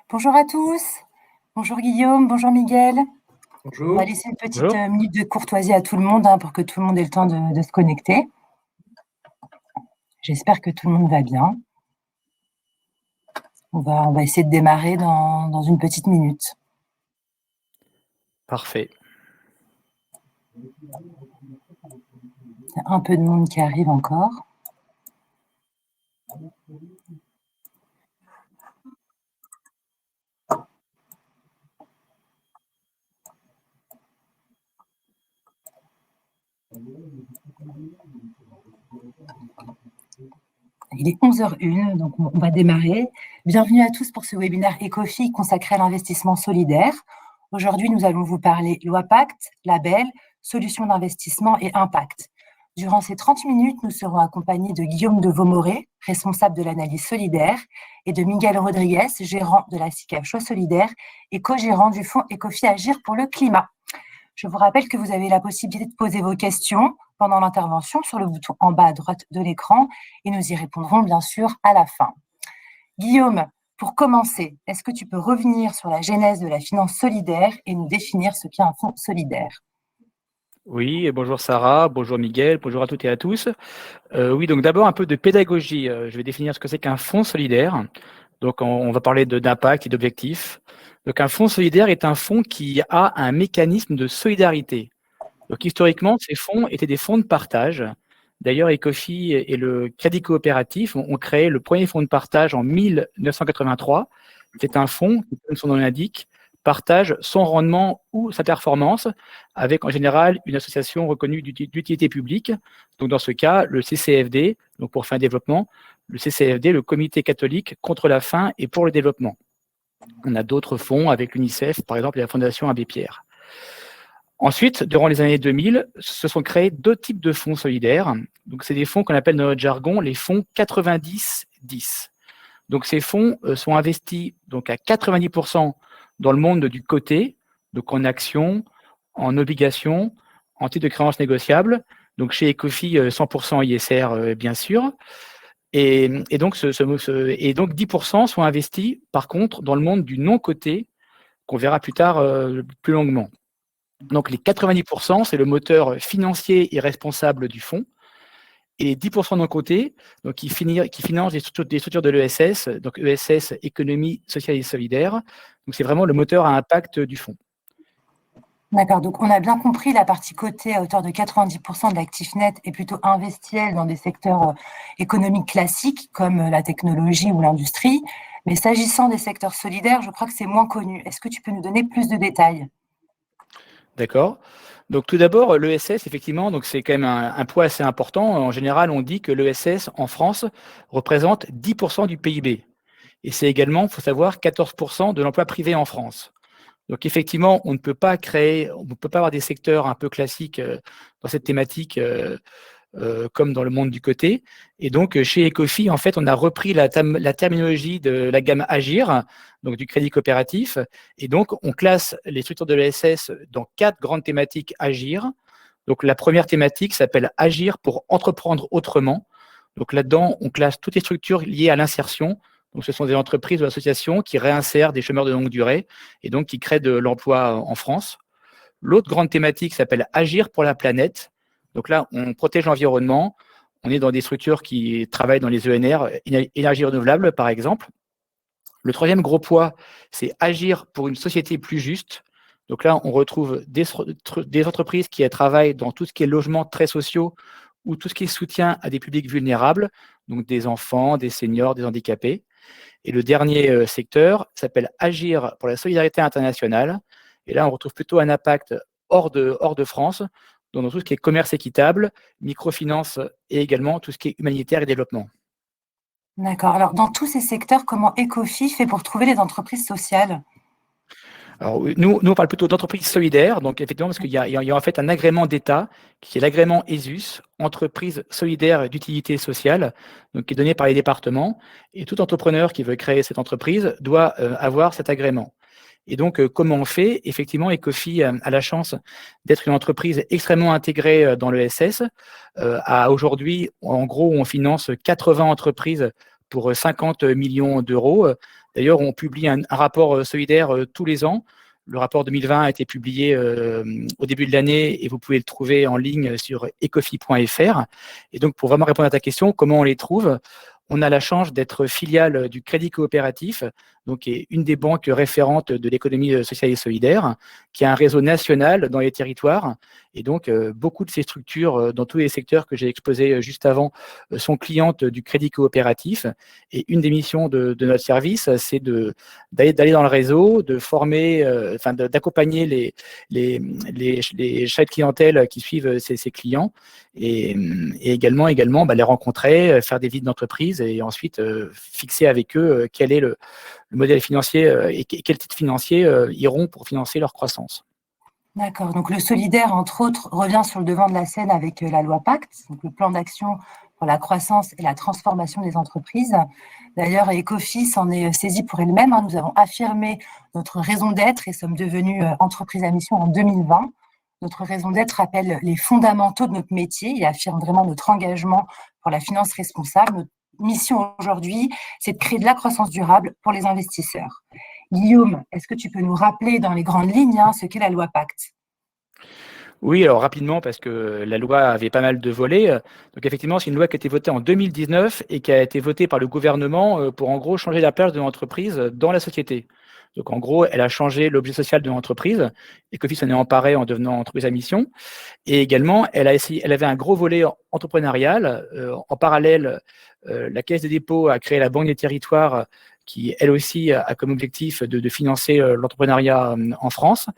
Bonjour à tous. Bonjour Guillaume, bonjour Miguel. On va Bonjour. laisser une petite Bonjour. minute de courtoisie à tout le monde pour que tout le monde ait le temps de se connecter. J'espère que tout le monde va bien. On va essayer de démarrer dans une petite minute. Parfait. Il y a un peu de monde qui arrive encore. Il est 11h01, donc on va démarrer. Bienvenue à tous pour ce webinaire Ecofi consacré à l'investissement solidaire. Aujourd'hui, nous allons vous parler loi Pacte, label, solutions d'investissement et impact. Durant ces 30 minutes, nous serons accompagnés de Guillaume de Vaumoré, responsable de l'analyse solidaire, et de Miguel Rodriguez, gérant de la SICAV Choix Solidaire et co-gérant du fonds Ecofi Agir pour le climat. Je vous rappelle que vous avez la possibilité de poser vos questions pendant l'intervention sur le bouton en bas à droite de l'écran et nous y répondrons bien sûr à la fin. Guillaume, pour commencer, est-ce que tu peux revenir sur la genèse de la finance solidaire et nous définir ce qu'est un fonds solidaire ? Oui, et bonjour Sarah, bonjour Miguel, bonjour à toutes et à tous. Oui, donc d'abord un peu de pédagogie. Je vais définir ce que c'est qu'un fonds solidaire. Donc on va parler d'impact et d'objectifs. Donc un fonds solidaire est un fonds qui a un mécanisme de solidarité. Donc historiquement, ces fonds étaient des fonds de partage. D'ailleurs, Ecofi et le Crédit Coopératif ont créé le premier fonds de partage en 1983. C'est un fonds qui, comme son nom l'indique, partage son rendement ou sa performance avec en général une association reconnue d'utilité publique. Donc dans ce cas, le CCFD, donc pour fin développement, le CCFD, le Comité catholique contre la faim et pour le développement. On a d'autres fonds avec l'UNICEF, par exemple, et la Fondation Abbé Pierre. Ensuite, durant les années 2000, se sont créés deux types de fonds solidaires. Donc, c'est des fonds qu'on appelle dans notre jargon les fonds 90-10. Donc, ces fonds sont investis donc, à 90% dans le monde du côté, donc en actions, en obligations, en titres de créances négociables. Donc, chez Ecofi, 100% ISR, bien sûr. Et donc 10% sont investis, par contre, dans le monde du non-coté, qu'on verra plus tard plus longuement. Donc, les 90%, c'est le moteur financier et responsable du fonds. Et les 10% d'un côté, donc, qui financent des structures de l'ESS, donc ESS, économie sociale et solidaire. Donc, c'est vraiment le moteur à impact du fonds. D'accord, donc on a bien compris la partie cotée à hauteur de 90% de l'actif net est plutôt investi dans des secteurs économiques classiques comme la technologie ou l'industrie. Mais s'agissant des secteurs solidaires, je crois que c'est moins connu. Est-ce que tu peux nous donner plus de détails ? D'accord. Donc tout d'abord, l'ESS, effectivement, donc c'est quand même un poids assez important. En général, on dit que l'ESS en France représente 10% du PIB. Et c'est également, il faut savoir, 14% de l'emploi privé en France. Donc effectivement, on ne peut pas avoir des secteurs un peu classiques dans cette thématique comme dans le monde du côté. Et donc chez Ecofi, en fait, on a repris la terminologie de la gamme Agir, donc du crédit coopératif. Et donc on classe les structures de l'ESS dans 4 grandes thématiques Agir. Donc la première thématique s'appelle Agir pour entreprendre autrement. Donc là-dedans, on classe toutes les structures liées à l'insertion. Donc, ce sont des entreprises ou associations qui réinsèrent des chômeurs de longue durée et donc qui créent de l'emploi en France. L'autre grande thématique s'appelle Agir pour la planète. Donc là, on protège l'environnement. On est dans des structures qui travaillent dans les ENR, énergie renouvelable, par exemple. Le troisième gros poids, c'est Agir pour une société plus juste. Donc là, on retrouve des entreprises qui travaillent dans tout ce qui est logement très sociaux ou tout ce qui est soutien à des publics vulnérables, donc des enfants, des seniors, des handicapés. Et le dernier secteur s'appelle Agir pour la solidarité internationale. Et là, on retrouve plutôt un impact hors de France, dans tout ce qui est commerce équitable, microfinance et également tout ce qui est humanitaire et développement. D'accord. Alors, dans tous ces secteurs, comment Ecofi fait pour trouver les entreprises sociales ? Alors, nous, on parle plutôt d'entreprises solidaires, donc effectivement, parce qu'il y a en fait un agrément d'État, qui est l'agrément ESUS, entreprise solidaire d'utilité sociale, donc qui est donné par les départements, et tout entrepreneur qui veut créer cette entreprise doit avoir cet agrément. Et donc, comment on fait ? Effectivement, Ecofi a la chance d'être une entreprise extrêmement intégrée dans l'ESS. Aujourd'hui, en gros, on finance 80 entreprises pour 50 millions d'euros. D'ailleurs, on publie un rapport solidaire tous les ans. Le rapport 2020 a été publié au début de l'année et vous pouvez le trouver en ligne sur ecofi.fr. Et donc, pour vraiment répondre à ta question, comment on les trouve? On a la chance d'être filiale du Crédit Coopératif, donc qui est une des banques référentes de l'économie sociale et solidaire, qui a un réseau national dans les territoires. Et donc, beaucoup de ces structures, dans tous les secteurs que j'ai exposés juste avant, sont clientes du Crédit Coopératif. Et une des missions de notre service, c'est d'aller dans le réseau, de former, d'accompagner les chefs de clientèle qui suivent ces clients et également les rencontrer, faire des visites d'entreprise et ensuite fixer avec eux quel est le modèle financier et quels titres financiers iront pour financer leur croissance. D'accord. Donc, le solidaire, entre autres, revient sur le devant de la scène avec la loi Pacte, donc le plan d'action pour la croissance et la transformation des entreprises. D'ailleurs, Ecofi s'en est saisie pour elle-même. Nous avons affirmé notre raison d'être et sommes devenus entreprise à mission en 2020. Notre raison d'être rappelle les fondamentaux de notre métier et affirme vraiment notre engagement pour la finance responsable. Notre mission aujourd'hui, c'est de créer de la croissance durable pour les investisseurs. Guillaume, est-ce que tu peux nous rappeler dans les grandes lignes ce qu'est la loi Pacte? Oui, alors rapidement, parce que la loi avait pas mal de volets. Donc effectivement, c'est une loi qui a été votée en 2019 et qui a été votée par le gouvernement pour en gros changer la place de l'entreprise dans la société. Donc en gros, elle a changé l'objet social de l'entreprise. Ecofi s'en est emparé en devenant entreprise à mission. Et également, elle avait un gros volet entrepreneurial. En parallèle, la Caisse des dépôts a créé la Banque des territoires qui, elle aussi, a comme objectif de financer l'entrepreneuriat en France.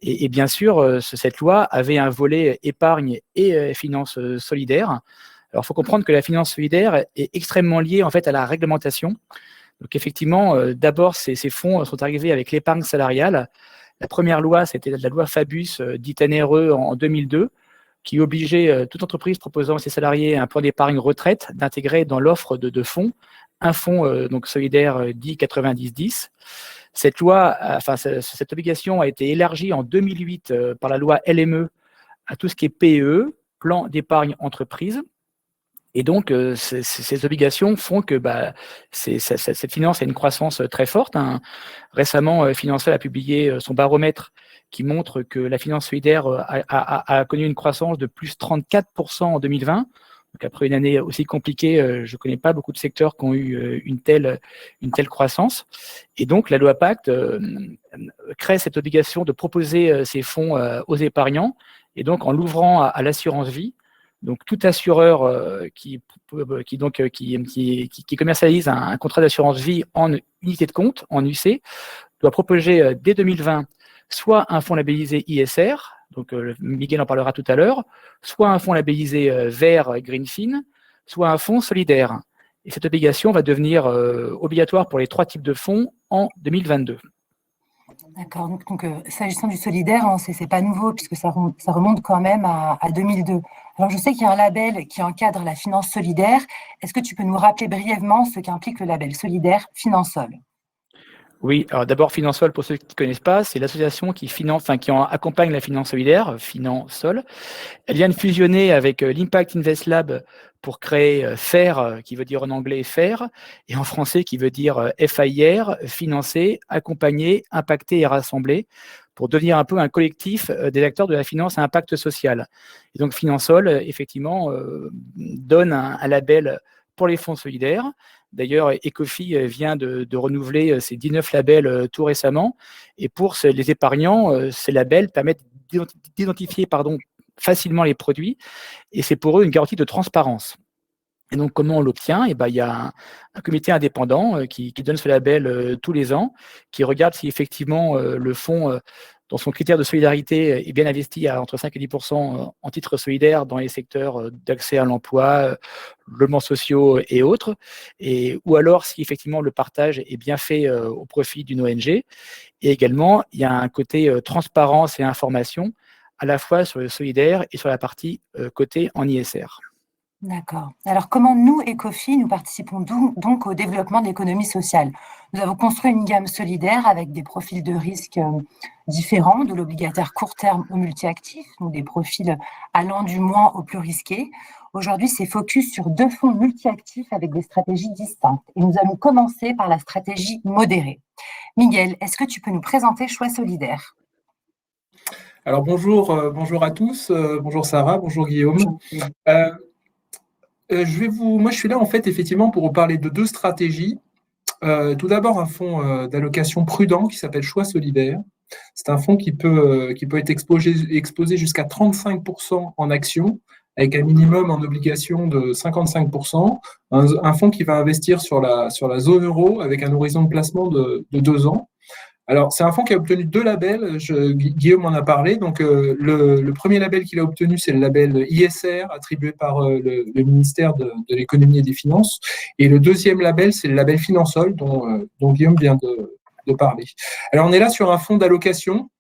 Et bien sûr, cette loi avait un volet épargne et finance solidaire. Alors, il faut comprendre que la finance solidaire est extrêmement liée en fait à la réglementation. Donc, effectivement, d'abord, ces fonds sont arrivés avec l'épargne salariale. La première loi, c'était la loi Fabius, dite NRE en 2002, qui obligeait toute entreprise proposant à ses salariés un plan d'épargne retraite d'intégrer dans l'offre de fonds un fonds donc solidaire dit 90-10. Cette loi, cette obligation a été élargie en 2008 par la loi LME à tout ce qui est PEE, plan d'épargne entreprise. Et donc, ces obligations font que cette finance a une croissance très forte. Récemment, Financial a publié son baromètre qui montre que la finance solidaire a connu une croissance de plus 34% en 2020. Donc après une année aussi compliquée, je ne connais pas beaucoup de secteurs qui ont eu une telle croissance. Et donc, la loi Pacte crée cette obligation de proposer ces fonds aux épargnants. Et donc, en l'ouvrant à l'assurance vie, donc tout assureur qui commercialise un contrat d'assurance vie en unité de compte, en UC, doit proposer dès 2020 soit un fonds labellisé ISR, donc Miguel en parlera tout à l'heure, soit un fonds labellisé vert Greenfin, soit un fonds solidaire. Et cette obligation va devenir obligatoire pour les 3 types de fonds en 2022. D'accord. Donc s'agissant du solidaire, c'est pas nouveau puisque ça remonte quand même à 2002. Alors, je sais qu'il y a un label qui encadre la finance solidaire. Est-ce que tu peux nous rappeler brièvement ce qu'implique le label solidaire Finansol? Oui, alors d'abord, Finansol, pour ceux qui ne connaissent pas, c'est l'association qui accompagne la finance solidaire, Finansol. Elle vient de fusionner avec l'Impact Invest Lab pour créer FAIR, qui veut dire en anglais faire, et en français qui veut dire FAIR, financer, accompagner, impacter et rassembler, pour devenir un peu un collectif des acteurs de la finance à impact social. Et donc Finansol, effectivement, donne un label pour les fonds solidaires. D'ailleurs, Ecofi vient de renouveler ses 19 labels tout récemment. Et pour les épargnants, ces labels permettent d'identifier facilement les produits. Et c'est pour eux une garantie de transparence. Et donc, comment on l'obtient? Il y a un comité indépendant qui donne ce label tous les ans, qui regarde si effectivement le fonds, dans son critère de solidarité, est bien investi à entre 5 et 10% en titres solidaires dans les secteurs d'accès à l'emploi, logements sociaux et autres, ou alors si effectivement le partage est bien fait au profit d'une ONG. Et également, il y a un côté transparence et information, à la fois sur le solidaire et sur la partie cotée en ISR. D'accord. Alors, comment nous, Ecofi, nous participons donc au développement de l'économie sociale? Nous avons construit une gamme solidaire avec des profils de risque différents, de l'obligataire court terme au multi-actif, donc des profils allant du moins au plus risqué. Aujourd'hui, c'est focus sur 2 fonds multi-actifs avec des stratégies distinctes. Et nous allons commencer par la stratégie modérée. Miguel, est-ce que tu peux nous présenter Choix Solidaire? Alors bonjour à tous, bonjour Sarah, bonjour Guillaume. Moi je suis là en fait effectivement pour vous parler de 2 stratégies. Tout d'abord un fonds d'allocation prudent qui s'appelle Choix Solidaire. C'est un fonds qui peut être exposé jusqu'à 35% en actions, avec un minimum en obligation de 55%. Un fonds qui va investir sur la zone euro avec un horizon de placement de 2 ans. Alors, c'est un fonds qui a obtenu 2 labels, Guillaume en a parlé. Donc, le premier label qu'il a obtenu, c'est le label ISR, attribué par le ministère de l'économie et des finances. Et le deuxième label, c'est le label Finansol, dont Guillaume vient de parler. Alors, on est là sur un fonds d'allocation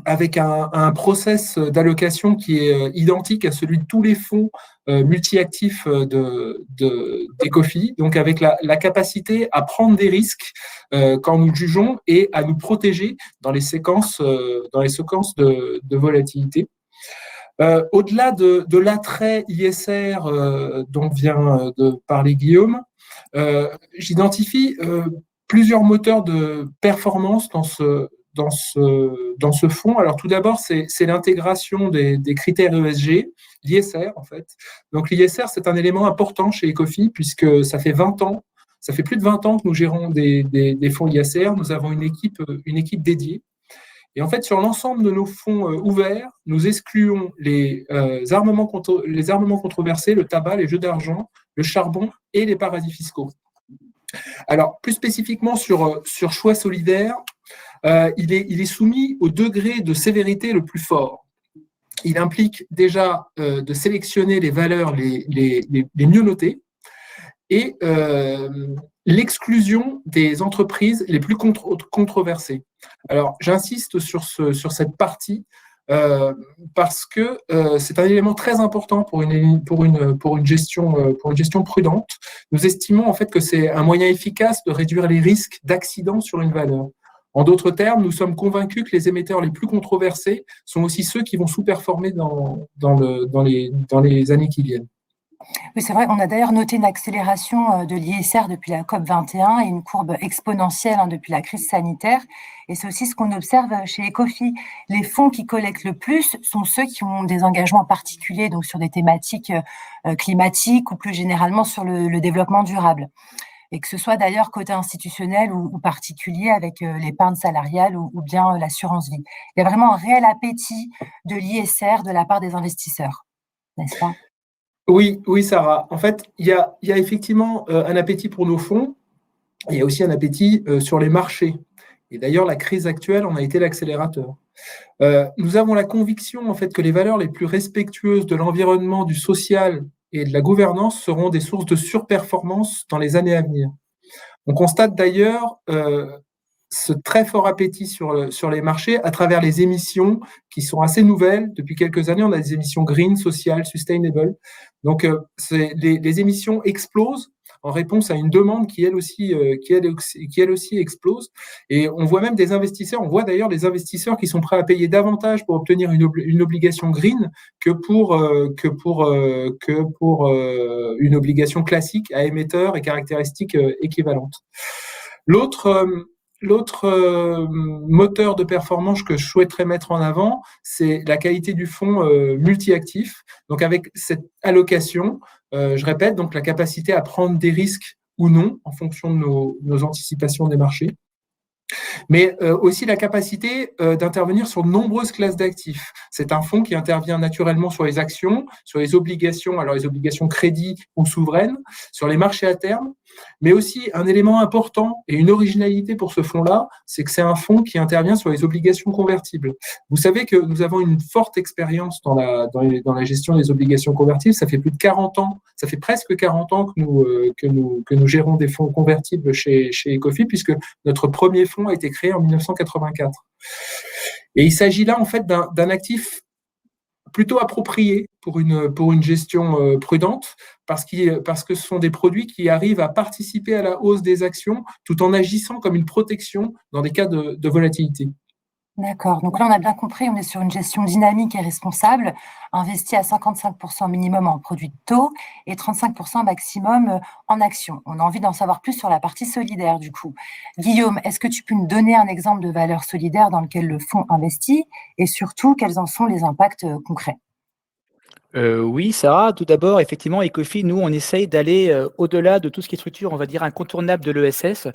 avec un process d'allocation qui est identique à celui de tous les fonds multi-actifs d'Ecofi, donc avec la capacité à prendre des risques quand nous jugeons et à nous protéger dans les séquences de volatilité. Au-delà de l'attrait ISR dont vient de parler Guillaume, j'identifie plusieurs moteurs de performance dans ce fonds. Alors tout d'abord, c'est l'intégration des critères ESG, l'ISR en fait. Donc l'ISR, c'est un élément important chez Ecofi puisque ça fait plus de 20 ans que nous gérons des fonds ISR. Nous avons une équipe dédiée. Et en fait, sur l'ensemble de nos fonds ouverts, nous excluons les armements controversés, le tabac, les jeux d'argent, le charbon et les paradis fiscaux. Alors, plus spécifiquement sur Choix Solidaire, il est soumis au degré de sévérité le plus fort. Il implique déjà de sélectionner les valeurs les mieux notées et l'exclusion des entreprises les plus controversées. Alors, j'insiste sur cette partie parce que c'est un élément très important pour une gestion prudente. Nous estimons en fait que c'est un moyen efficace de réduire les risques d'accident sur une valeur. En d'autres termes, nous sommes convaincus que les émetteurs les plus controversés sont aussi ceux qui vont sous-performer dans les années qui viennent. Oui, c'est vrai, on a d'ailleurs noté une accélération de l'ISR depuis la COP21 et une courbe exponentielle depuis la crise sanitaire. Et c'est aussi ce qu'on observe chez Ecofi. Les fonds qui collectent le plus sont ceux qui ont des engagements particuliers, donc sur des thématiques climatiques ou plus généralement sur le développement durable. Et que ce soit d'ailleurs côté institutionnel ou particulier avec l'épargne salariale ou bien l'assurance vie. Il y a vraiment un réel appétit de l'ISR de la part des investisseurs, n'est-ce pas ? Oui, Sarah. En fait, il y a effectivement un appétit pour nos fonds. Il y a aussi un appétit sur les marchés. Et d'ailleurs, la crise actuelle en a été l'accélérateur. Nous avons la conviction en fait que les valeurs les plus respectueuses de l'environnement, du social et de la gouvernance seront des sources de surperformance dans les années à venir. On constate d'ailleurs ce très fort appétit sur les marchés à travers les émissions qui sont assez nouvelles. Depuis quelques années, on a des émissions green, social, sustainable. Donc, les émissions explosent en réponse à une demande qui elle aussi explose. Et on voit même on voit d'ailleurs des investisseurs qui sont prêts à payer davantage pour obtenir une obligation green que pour une obligation classique à émetteur et caractéristiques équivalentes. L'autre moteur de performance que je souhaiterais mettre en avant, c'est la qualité du fonds multi-actif. Donc avec cette allocation, je répète, donc la capacité à prendre des risques ou non en fonction de nos anticipations des marchés, mais aussi la capacité d'intervenir sur de nombreuses classes d'actifs. C'est un fonds qui intervient naturellement sur les actions, sur les obligations, alors les obligations crédit ou souveraines, sur les marchés à terme, mais aussi un élément important et une originalité pour ce fonds-là, c'est que c'est un fonds qui intervient sur les obligations convertibles. Vous savez que nous avons une forte expérience dans la gestion des obligations convertibles. Ça fait plus de 40 ans, ça fait presque 40 ans que nous gérons des fonds convertibles chez Ecofi, puisque notre premier fonds a été créé en 1984. Et il s'agit là en fait d'un actif plutôt approprié pour une gestion prudente, parce que ce sont des produits qui arrivent à participer à la hausse des actions tout en agissant comme une protection dans des cas de volatilité. D'accord. Donc là, on a bien compris, on est sur une gestion dynamique et responsable, investie à 55% minimum en produits de taux et 35% maximum en actions. On a envie d'en savoir plus sur la partie solidaire, du coup. Guillaume, est-ce que tu peux nous donner un exemple de valeur solidaire dans lequel le fonds investit et surtout, quels en sont les impacts concrets? Oui, Sarah, tout d'abord, effectivement, Ecofi, nous, on essaye d'aller au-delà de tout ce qui est structure, on va dire, incontournable de l'ESS,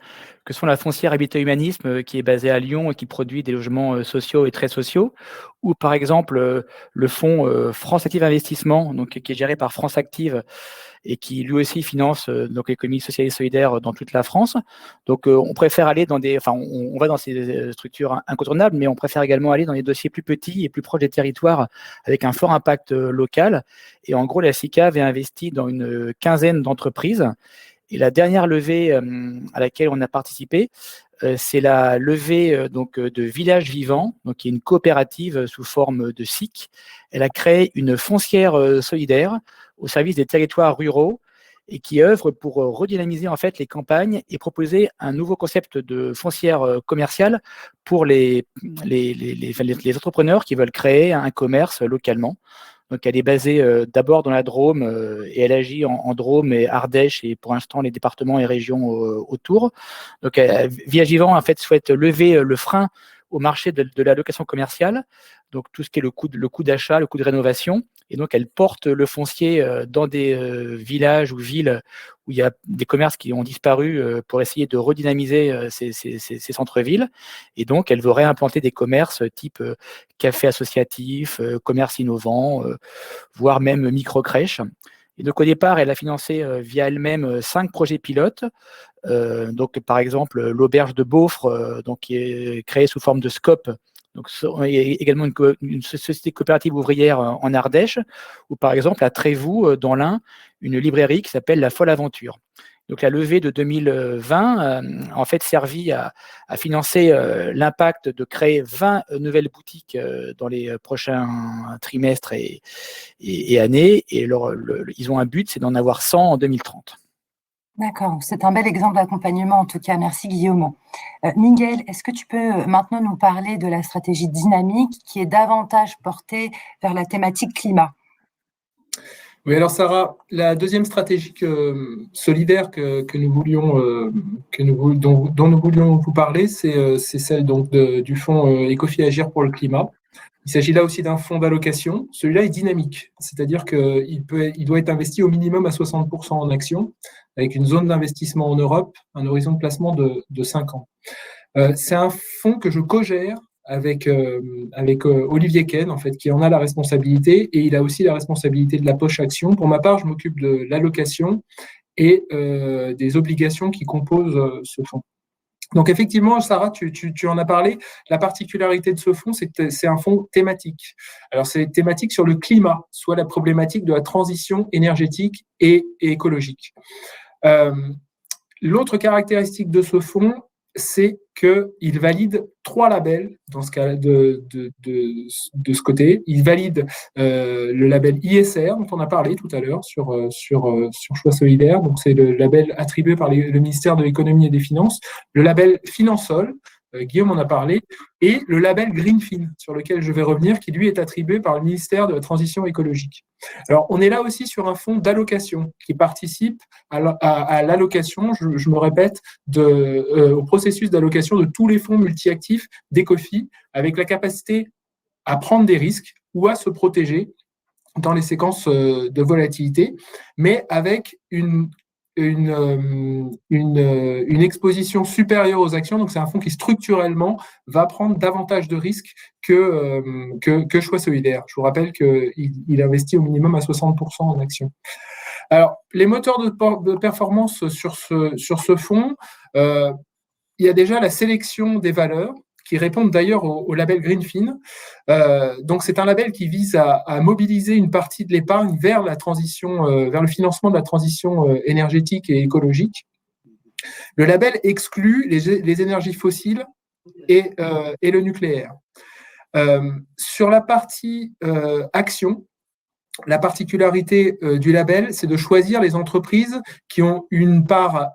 que sont la foncière Habitat Humanisme, qui est basée à Lyon et qui produit des logements sociaux et très sociaux, ou par exemple le fonds France Active Investissement, donc, qui est géré par France Active et qui lui aussi finance donc l'économie sociale et solidaire dans toute la France. Donc on préfère aller dans des, enfin on va dans ces structures incontournables, mais on préfère également aller dans des dossiers plus petits et plus proches des territoires avec un fort impact local. Et en gros, la SICA avait investi dans une quinzaine d'entreprises. Et la dernière levée à laquelle on a participé, c'est la levée donc, de Village Vivant, donc, qui est une coopérative sous forme de SIC. Elle a créé une foncière solidaire au service des territoires ruraux et qui œuvre pour redynamiser en fait les campagnes et proposer un nouveau concept de foncière commerciale pour les entrepreneurs qui veulent créer un commerce localement. Donc, elle est basée d'abord dans la Drôme et elle agit en Drôme et Ardèche et pour l'instant les départements et régions autour. Donc, Village-Vivant en fait souhaite lever le frein au marché de la location commerciale, donc tout ce qui est le coût d'achat, le coût de rénovation. Et donc, elle porte le foncier dans des villages ou villes où il y a des commerces qui ont disparu pour essayer de redynamiser ces centres-villes. Et donc, elle veut réimplanter des commerces type café associatif, commerce innovant, voire même micro-crèche. Et donc, au départ, elle a financé via elle-même 5 projets pilotes. Donc, par exemple, l'auberge de Beaufre, donc, qui est créée sous forme de SCOP. Donc, il y a également une société coopérative ouvrière en Ardèche, ou par exemple à Trévoux, dans l'Ain, une librairie qui s'appelle La Folle Aventure. Donc la levée de 2020 en fait servi à financer l'impact de créer 20 nouvelles boutiques dans les prochains trimestres et années. Et ils ont un but, c'est d'en avoir 100 en 2030. D'accord, c'est un bel exemple d'accompagnement en tout cas. Merci Guillaume. Miguel, est-ce que tu peux maintenant nous parler de la stratégie dynamique qui est davantage portée vers la thématique climat? Oui, alors Sarah, la deuxième stratégie solidaire que nous voulions, dont nous voulions vous parler, c'est celle donc du fonds Ecofi Agir pour le climat. Il s'agit là aussi d'un fonds d'allocation. Celui-là est dynamique, c'est-à-dire qu'il doit être investi au minimum à 60% en actions, avec une zone d'investissement en Europe, un horizon de placement de 5 ans. C'est un fonds que je co-gère avec Olivier Ken, en fait, qui en a la responsabilité, et il a aussi la responsabilité de la poche action. Pour ma part, je m'occupe de l'allocation et des obligations qui composent ce fonds. Donc effectivement, Sarah, tu en as parlé. La particularité de ce fonds, c'est que c'est un fonds thématique. Alors c'est thématique sur le climat, soit la problématique de la transition énergétique et écologique. L'autre caractéristique de ce fonds, c'est qu'il valide 3 labels dans ce cas de ce côté. Il valide le label ISR, dont on a parlé tout à l'heure sur Choix Solidaire. Donc, c'est le label attribué par le ministère de l'Économie et des Finances. Le label Finansol, Guillaume en a parlé, et le label Greenfin, sur lequel je vais revenir, qui lui est attribué par le ministère de la Transition écologique. Alors, on est là aussi sur un fonds d'allocation qui participe à l'allocation, je me répète, au processus d'allocation de tous les fonds multi-actifs d'Ecofi, avec la capacité à prendre des risques ou à se protéger dans les séquences de volatilité, mais avec une exposition supérieure aux actions. Donc, c'est un fonds qui structurellement va prendre davantage de risques que Choix Solidaire. Je vous rappelle qu'il investit au minimum à 60% en actions. Alors, les moteurs de performance sur ce fonds, il y a déjà la sélection des valeurs qui répondent d'ailleurs au label Greenfin. Donc, c'est un label qui vise à mobiliser une partie de l'épargne vers la transition, vers le financement de la transition énergétique et écologique. Le label exclut les énergies fossiles et le nucléaire. Sur la partie action, la particularité du label, c'est de choisir les entreprises qui ont une part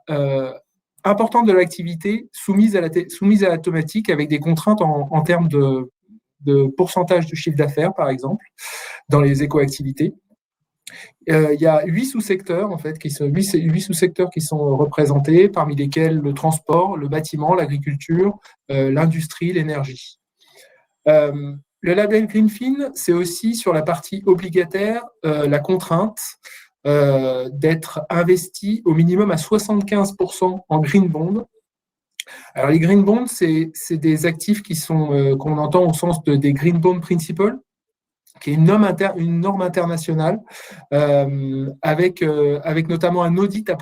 importante de l'activité soumise à la thématique avec des contraintes en termes de pourcentage de chiffre d'affaires, par exemple, dans les éco-activités. Il y a 8 sous-secteurs, en fait, 8 sous-secteurs qui sont représentés, parmi lesquels le transport, le bâtiment, l'agriculture, l'industrie, l'énergie. Le label Greenfin, c'est aussi sur la partie obligataire la contrainte d'être investi au minimum à 75% en green bond. Alors les green bonds, c'est des actifs qui sont qu'on entend au sens des green bond principles, qui est une norme internationale avec notamment un audit a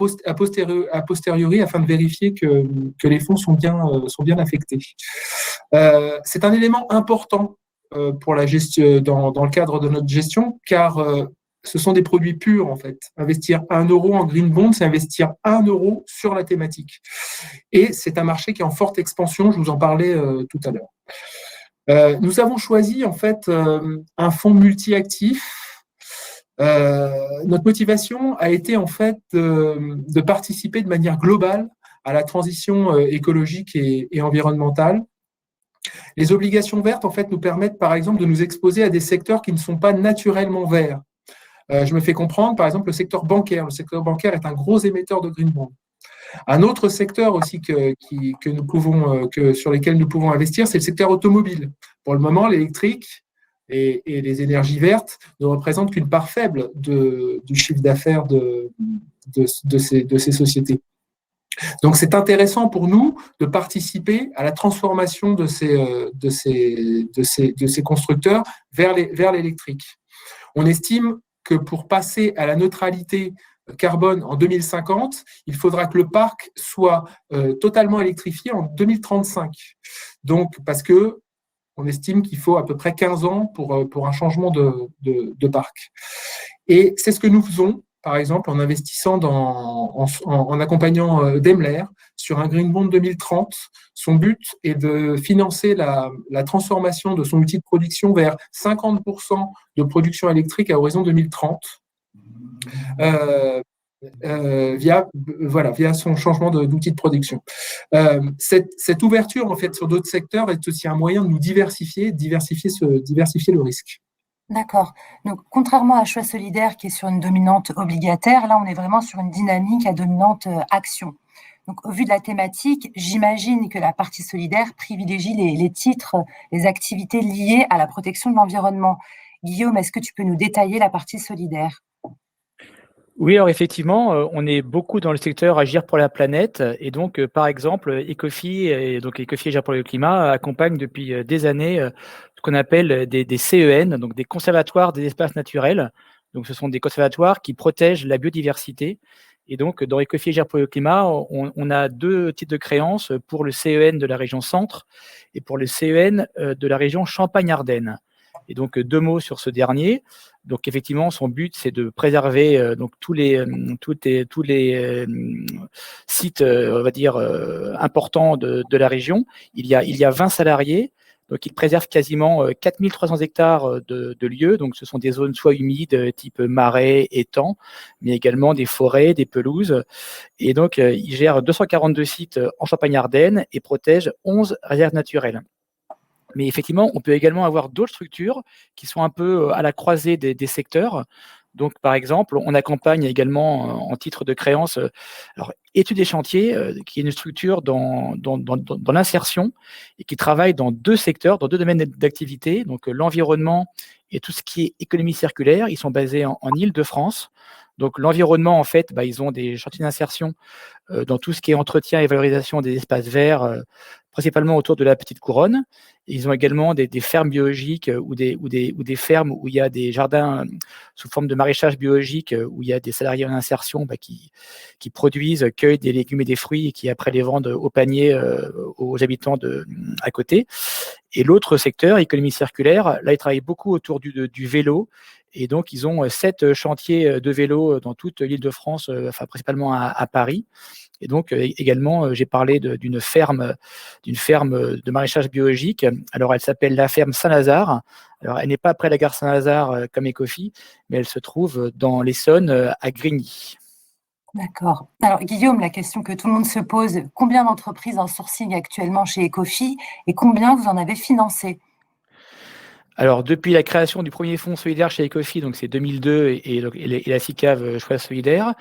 posteriori afin de vérifier que les fonds sont bien affectés. C'est un élément important pour la gestion, dans le cadre de notre gestion, car ce sont des produits purs, en fait. Investir 1 euro en green bond, c'est investir 1 euro sur la thématique. Et c'est un marché qui est en forte expansion, je vous en parlais tout à l'heure. Nous avons choisi, en fait, un fonds multi-actif. Notre motivation a été, en fait, de participer de manière globale à la transition écologique et environnementale. Les obligations vertes, en fait, nous permettent, par exemple, de nous exposer à des secteurs qui ne sont pas naturellement verts. Je me fais comprendre, par exemple, le secteur bancaire. Le secteur bancaire est un gros émetteur de green bond. Un autre secteur aussi sur lequel nous pouvons investir, c'est le secteur automobile. Pour le moment, l'électrique et les énergies vertes ne représentent qu'une part faible du chiffre d'affaires de ces sociétés. Donc, c'est intéressant pour nous de participer à la transformation de ces constructeurs vers l'électrique. On estime que pour passer à la neutralité carbone en 2050, il faudra que le parc soit totalement électrifié en 2035. Donc, parce qu'on estime qu'il faut à peu près 15 ans pour un changement de parc. Et c'est ce que nous faisons, par exemple, en investissant en accompagnant Daimler sur un Green Bond 2030. Son but est de financer la transformation de son outil de production vers 50% de production électrique à horizon 2030. Via son changement d'outil de production. Cette ouverture en fait sur d'autres secteurs est aussi un moyen de nous diversifier le risque. D'accord. Donc, contrairement à Choix Solidaire qui est sur une dominante obligataire, là, on est vraiment sur une dynamique à dominante action. Donc, au vu de la thématique, j'imagine que la partie solidaire privilégie les titres, les activités liées à la protection de l'environnement. Guillaume, est-ce que tu peux nous détailler la partie solidaire ? Oui, alors effectivement, on est beaucoup dans le secteur Agir pour la planète. Et donc, par exemple, Ecofi, et donc Ecofi Agir pour le climat, accompagne depuis des années ce qu'on appelle des CEN, donc des conservatoires des espaces naturels. Donc, ce sont des conservatoires qui protègent la biodiversité. Et donc, dans Ecofi Agir pour le climat, on a 2 types de créances pour le CEN de la région Centre et pour le CEN de la région Champagne-Ardenne. Et donc, 2 mots sur ce dernier. Donc, effectivement, son but, c'est de préserver donc tous les sites, on va dire, importants de la région. Il y a 20 salariés. Donc, ils préservent quasiment 4300 hectares de lieux. Donc, ce sont des zones soit humides, type marais, étangs, mais également des forêts, des pelouses. Et donc, ils gèrent 242 sites en Champagne-Ardenne et protègent 11 réserves naturelles. Mais effectivement, on peut également avoir d'autres structures qui sont un peu à la croisée des secteurs. Donc, par exemple, on accompagne également en titre de créance Études et Chantiers, qui est une structure dans l'insertion et qui travaille dans 2 secteurs, dans 2 domaines d'activité, donc l'environnement et tout ce qui est économie circulaire. Ils sont basés en Île-de-France. Donc, l'environnement, en fait, ils ont des chantiers d'insertion dans tout ce qui est entretien et valorisation des espaces verts, principalement autour de la Petite Couronne. Ils ont également des fermes biologiques ou des fermes où il y a des jardins sous forme de maraîchage biologique, où il y a des salariés en insertion qui produisent, cueillent des légumes et des fruits et qui après les vendent au panier aux habitants à côté. Et l'autre secteur, économie circulaire, là, ils travaillent beaucoup autour du vélo. Et donc, ils ont 7 chantiers de vélo dans toute l'Île-de-France, principalement à Paris. Et donc, également, j'ai parlé d'une ferme de maraîchage biologique. Alors, elle s'appelle la ferme Saint-Lazare. Alors, elle n'est pas près de la gare Saint-Lazare comme Ecofi, mais elle se trouve dans l'Essonne, à Grigny. D'accord. Alors, Guillaume, la question que tout le monde se pose, combien d'entreprises en sourcing actuellement chez Ecofi et combien vous en avez financé? Alors, depuis la création du premier fonds solidaire chez Ecofi, donc c'est 2002, et la SICAV Choix Solidaire,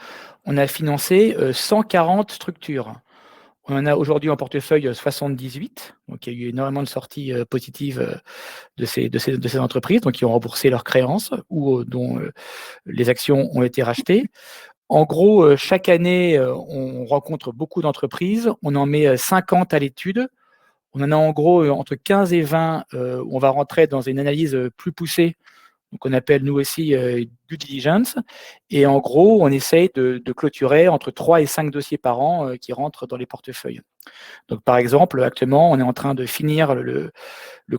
on a financé 140 structures. On en a aujourd'hui en portefeuille 78, donc il y a eu énormément de sorties positives de ces entreprises, donc qui ont remboursé leurs créances ou dont les actions ont été rachetées. En gros, chaque année, on rencontre beaucoup d'entreprises, on en met 50 à l'étude. On en a en gros entre 15 et 20 où on va rentrer dans une analyse plus poussée, donc on appelle nous aussi due diligence. Et en gros, on essaye de clôturer entre 3 et 5 dossiers par an qui rentrent dans les portefeuilles. Donc par exemple, actuellement, on est en train de finir le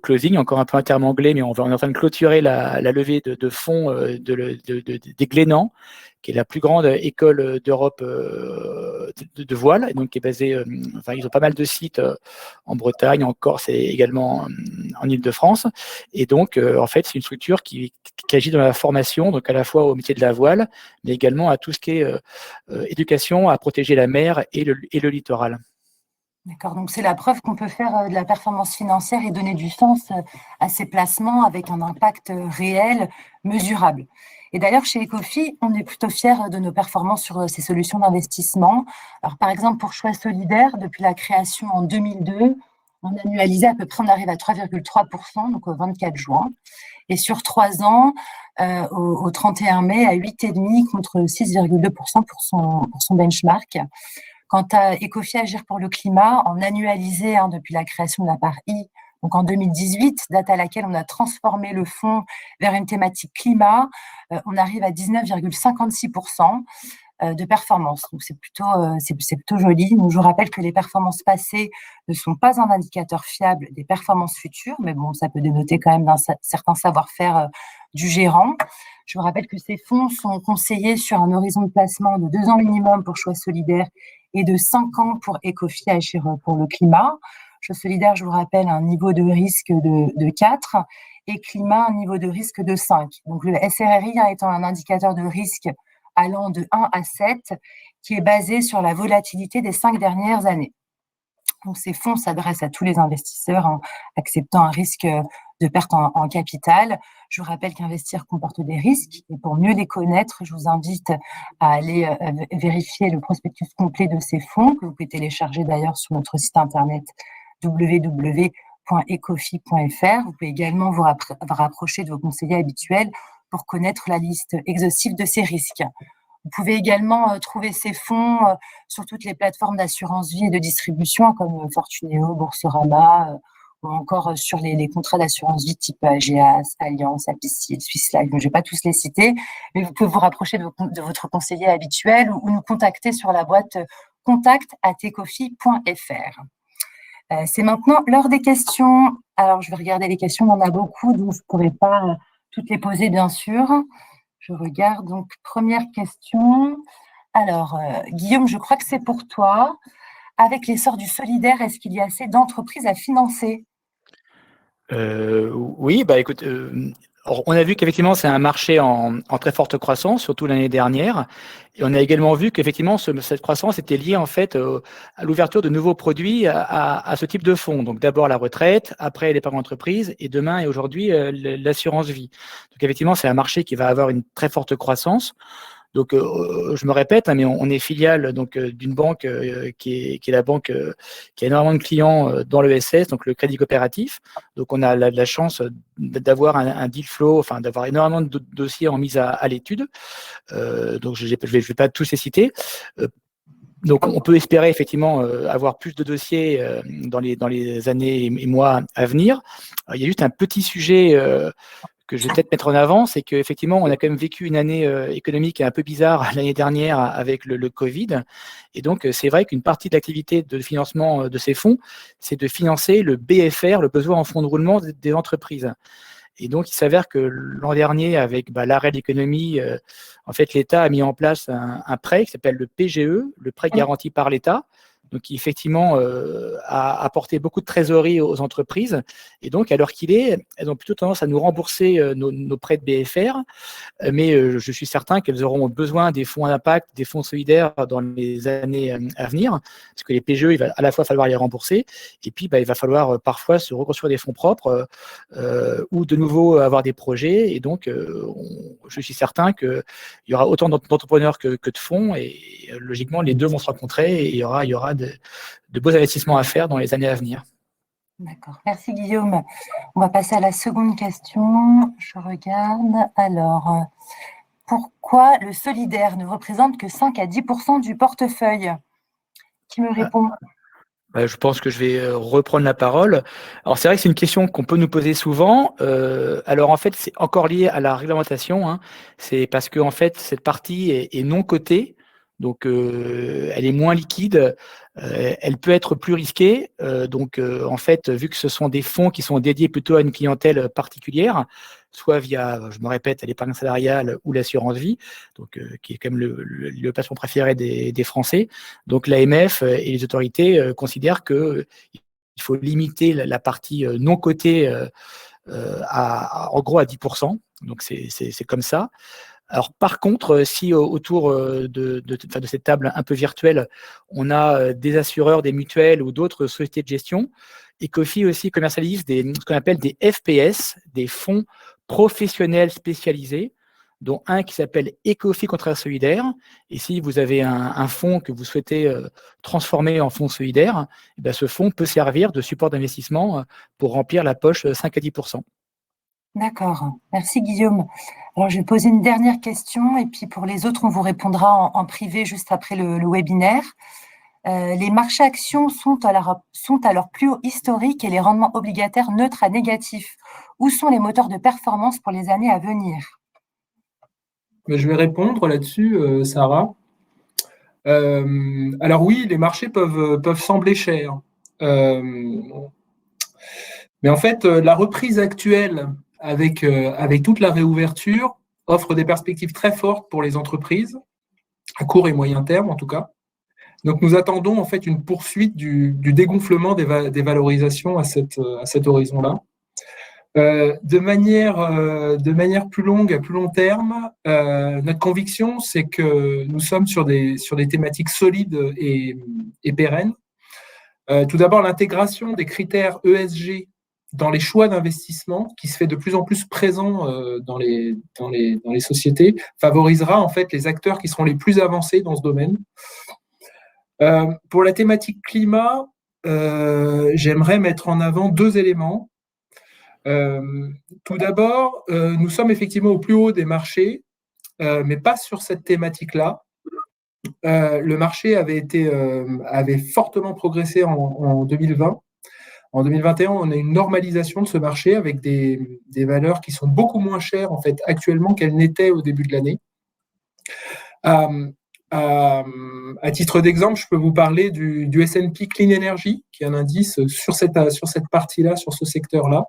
closing, encore un peu un terme anglais, mais on est en train de clôturer la levée de fonds des Glénans, qui est la plus grande école d'Europe de voile, et donc qui est basée, enfin ils ont pas mal de sites en Bretagne, en Corse et également en Île-de-France. Et donc, en fait, c'est une structure qui agit dans la formation, donc à la fois au métier de la voile, mais également à tout ce qui est éducation à protéger la mer et le littoral. D'accord, donc c'est la preuve qu'on peut faire de la performance financière et donner du sens à ces placements avec un impact réel, mesurable. Et d'ailleurs, chez Ecofi, on est plutôt fiers de nos performances sur ces solutions d'investissement. Alors, par exemple, pour Choix Solidaire, depuis la création en 2002, on annualisait à peu près, on arrive à 3,3%, donc au 24 juin. Et sur 3 ans, au 31 mai, à 8,5% contre 6,2% pour son benchmark. Quant à Ecofi Agir pour le climat, en annualisé depuis la création de la part I, donc en 2018, date à laquelle on a transformé le fonds vers une thématique climat, on arrive à 19,56% de performance. Donc c'est plutôt joli. Donc, je vous rappelle que les performances passées ne sont pas un indicateur fiable des performances futures, mais bon, ça peut dénoter quand même d'un certain savoir-faire du gérant. Je vous rappelle que ces fonds sont conseillés sur un horizon de placement de 2 ans minimum pour Choix Solidaire et de 5 ans pour Ecofi Agir pour le climat. Choix Solidaire, je vous rappelle, un niveau de risque de 4 et climat, un niveau de risque de 5. Donc le SRRI étant un indicateur de risque allant de 1 à 7, qui est basé sur la volatilité des 5 dernières années. Donc, ces fonds s'adressent à tous les investisseurs acceptant un risque de perte en capital. Je vous rappelle qu'investir comporte des risques et pour mieux les connaître, je vous invite à aller vérifier le prospectus complet de ces fonds que vous pouvez télécharger d'ailleurs sur notre site internet www.ecofi.fr. Vous pouvez également vous rapprocher de vos conseillers habituels pour connaître la liste exhaustive de ces risques. Vous pouvez également trouver ces fonds sur toutes les plateformes d'assurance vie et de distribution comme Fortuneo, Boursorama ou encore sur les contrats d'assurance vie type Ageas, Allianz, Apicil, Swiss Life. Je ne vais pas tous les citer, mais vous pouvez vous rapprocher de votre conseiller habituel ou nous contacter sur la boîte contact@ecofi.fr. C'est maintenant l'heure des questions. Alors, je vais regarder les questions, on en a beaucoup, donc je ne pourrai pas toutes les poser, bien sûr. Je regarde, donc, première question. Alors, Guillaume, je crois que c'est pour toi. Avec l'essor du solidaire, est-ce qu'il y a assez d'entreprises à financer? Oui, bah écoute, on a vu qu'effectivement c'est un marché en très forte croissance, surtout l'année dernière. Et on a également vu qu'effectivement cette croissance était liée en fait à l'ouverture de nouveaux produits à ce type de fonds. Donc d'abord la retraite, après l'épargne entreprise et demain et aujourd'hui l'assurance vie. Donc effectivement c'est un marché qui va avoir une très forte croissance. Donc, je me répète, mais on est filiale donc d'une banque qui est la banque qui a énormément de clients dans l'ESS, donc le crédit coopératif. Donc, on a la chance d'avoir un deal flow, enfin d'avoir énormément de dossiers en mise à l'étude. Donc, je vais pas tous les citer. Donc, on peut espérer effectivement avoir plus de dossiers dans les années et mois à venir. Alors, il y a juste un petit sujet que je vais peut-être mettre en avant, c'est qu'effectivement, on a quand même vécu une année économique un peu bizarre l'année dernière avec le Covid. Et donc, c'est vrai qu'une partie de l'activité de financement de ces fonds, c'est de financer le BFR, le besoin en fonds de roulement des entreprises. Et donc, il s'avère que l'an dernier, avec l'arrêt de l'économie, en fait, l'État a mis en place un prêt qui s'appelle le PGE, le prêt garanti par l'État, donc qui effectivement à apporter beaucoup de trésorerie aux entreprises. Et donc, à l'heure qu'il est, elles ont plutôt tendance à nous rembourser nos prêts de BFR. Mais je suis certain qu'elles auront besoin des fonds d'impact, des fonds solidaires dans les années à venir, parce que les PGE, il va à la fois falloir les rembourser, et puis il va falloir parfois se reconstruire des fonds propres ou de nouveau avoir des projets. Et donc, je suis certain qu'il y aura autant d'entrepreneurs que de fonds, et logiquement, les deux vont se rencontrer, et il y aura de beaux investissements à faire dans les années à venir. D'accord. Merci Guillaume. On va passer à la seconde question. Je regarde. Alors, pourquoi le solidaire ne représente que 5 à 10% du portefeuille? Qui me répond? Je pense que je vais reprendre la parole. Alors, c'est vrai que c'est une question qu'on peut nous poser souvent. Alors, en fait, c'est encore lié à la réglementation, hein. C'est parce que, en fait, cette partie est non cotée. Donc, elle est moins liquide, elle peut être plus risquée. En fait, vu que ce sont des fonds qui sont dédiés plutôt à une clientèle particulière, soit via, je me répète, l'épargne salariale ou l'assurance vie, donc qui est quand même le placement préféré des Français. Donc, l'AMF et les autorités considèrent qu'il faut limiter la partie non cotée en gros à 10%. Donc, c'est comme ça. Alors, par contre, si autour de cette table un peu virtuelle, on a des assureurs, des mutuelles ou d'autres sociétés de gestion, Ecofi aussi commercialise ce qu'on appelle des FPS, des fonds professionnels spécialisés, dont un qui s'appelle Ecofi Contrat Solidaire. Et si vous avez un fonds que vous souhaitez transformer en fonds solidaire, ce fonds peut servir de support d'investissement pour remplir la poche 5 à 10%. D'accord. Merci Guillaume. Alors, je vais poser une dernière question et puis pour les autres, on vous répondra en privé juste après le webinaire. Les marchés actions sont à leur plus haut historique et les rendements obligataires neutres à négatifs. Où sont les moteurs de performance pour les années à venir? Je vais répondre là-dessus, Sarah. Alors oui, les marchés peuvent sembler chers. Mais en fait, la reprise actuelle avec toute la réouverture offre des perspectives très fortes pour les entreprises, à court et moyen terme en tout cas. Donc nous attendons en fait une poursuite du dégonflement des valorisations à cet horizon-là. De manière plus longue, à plus long terme, notre conviction, c'est que nous sommes sur des thématiques solides et pérennes. Tout d'abord, l'intégration des critères ESG dans les choix d'investissement, qui se fait de plus en plus présent dans les sociétés, favorisera en fait les acteurs qui seront les plus avancés dans ce domaine. Pour la thématique climat, j'aimerais mettre en avant deux éléments. Tout d'abord, nous sommes effectivement au plus haut des marchés, mais pas sur cette thématique-là. Le marché avait fortement progressé en 2020. En 2021, on a une normalisation de ce marché avec des valeurs qui sont beaucoup moins chères en fait actuellement qu'elles n'étaient au début de l'année. À titre d'exemple, je peux vous parler du S&P Clean Energy, qui est un indice sur cette partie-là, sur ce secteur-là,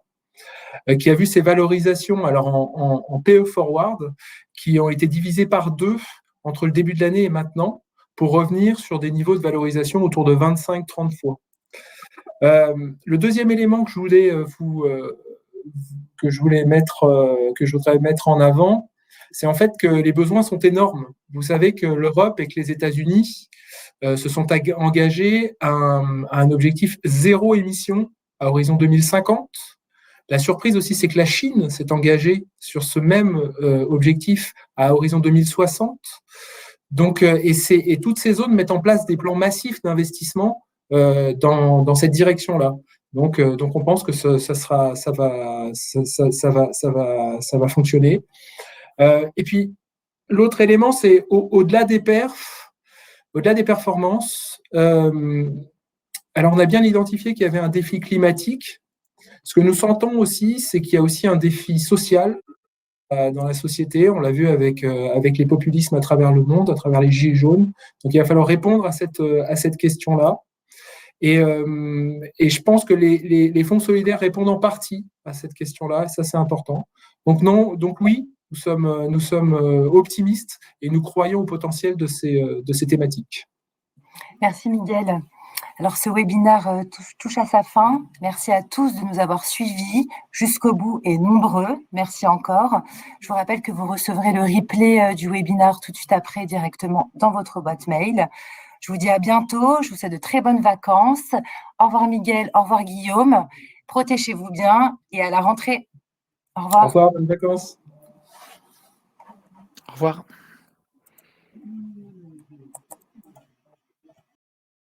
qui a vu ses valorisations alors en PE forward qui ont été divisées par 2 entre le début de l'année et maintenant pour revenir sur des niveaux de valorisation autour de 25-30 fois. Le deuxième élément que je voudrais mettre en avant, c'est en fait que les besoins sont énormes. Vous savez que l'Europe et que les États-Unis se sont engagés à un objectif zéro émission à horizon 2050. La surprise aussi, c'est que la Chine s'est engagée sur ce même objectif à horizon 2060. Donc, et toutes ces zones mettent en place des plans massifs d'investissement dans cette direction-là. Donc, on pense que ça va fonctionner. Et puis, l'autre élément, c'est au-delà des performances. Alors, on a bien identifié qu'il y avait un défi climatique. Ce que nous sentons aussi, c'est qu'il y a aussi un défi social dans la société. On l'a vu avec les populismes à travers le monde, à travers les gilets jaunes. Donc, il va falloir répondre à cette question-là. Et je pense que les fonds solidaires répondent en partie à cette question-là, et ça, c'est important. Donc oui, nous sommes optimistes et nous croyons au potentiel de ces thématiques. Merci Miguel. Alors, ce webinaire touche à sa fin. Merci à tous de nous avoir suivis jusqu'au bout et nombreux. Merci encore. Je vous rappelle que vous recevrez le replay du webinaire tout de suite après directement dans votre boîte mail. Je vous dis à bientôt. Je vous souhaite de très bonnes vacances. Au revoir Miguel, au revoir Guillaume. Protégez-vous bien et à la rentrée. Au revoir. Au revoir, bonnes vacances. Au revoir.